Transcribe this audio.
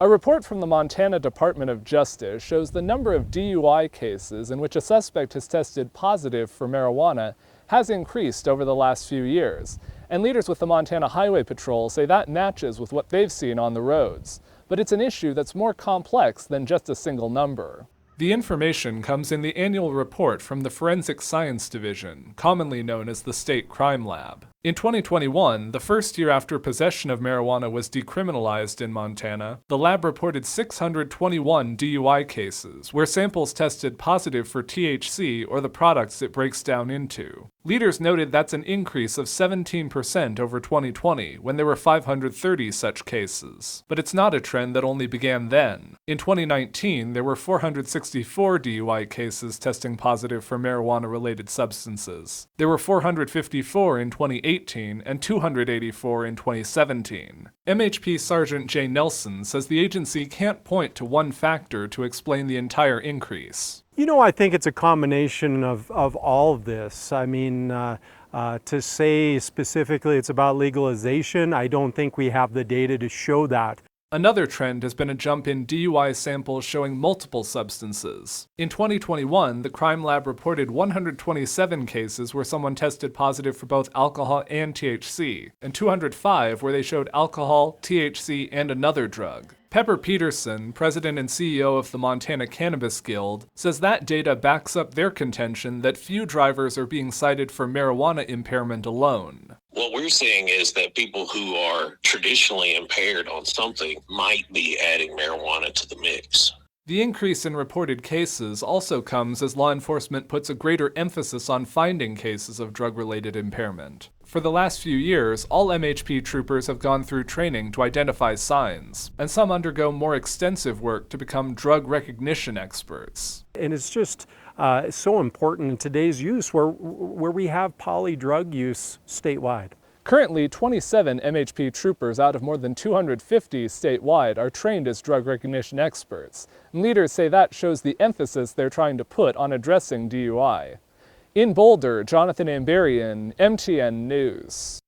A report from the Montana Department of Justice shows the number of DUI cases in which a suspect has tested positive for marijuana has increased over the last few years, and leaders with the Montana Highway Patrol say that matches with what they've seen on the roads. But it's an issue that's more complex than just a single number. The information comes in the annual report from the Forensic Science Division, commonly known as the State Crime Lab. In 2021, the first year after possession of marijuana was decriminalized in Montana, the lab reported 621 DUI cases, where samples tested positive for THC or the products it breaks down into. Leaders noted that's an increase of 17% over 2020, when there were 530 such cases. But it's not a trend that only began then. In 2019, there were 464 DUI cases testing positive for marijuana-related substances. There were 454 in 2018 and 284 in 2017. MHP Sergeant Jay Nelson says the agency can't point to one factor to explain the entire increase. You know, I think it's a combination of all of this. I mean, to say specifically it's about legalization, I don't think we have the data to show that. Another trend has been a jump in DUI samples showing multiple substances. In 2021, the crime lab reported 127 cases where someone tested positive for both alcohol and THC, and 205 where they showed alcohol, THC, and another drug. Pepper Peterson, president and CEO of the Montana Cannabis Guild, says that data backs up their contention that few drivers are being cited for marijuana impairment alone. What we're seeing is that people who are traditionally impaired on something might be adding marijuana to the mix. The increase in reported cases also comes as law enforcement puts a greater emphasis on finding cases of drug-related impairment. For the last few years, all MHP troopers have gone through training to identify signs, and some undergo more extensive work to become drug recognition experts. And it's just so important in today's use where we have poly drug use statewide. Currently, 27 MHP troopers out of more than 250 statewide are trained as drug recognition experts, and leaders say that shows the emphasis they're trying to put on addressing DUI. In Boulder, Jonathan Amberian, MTN News.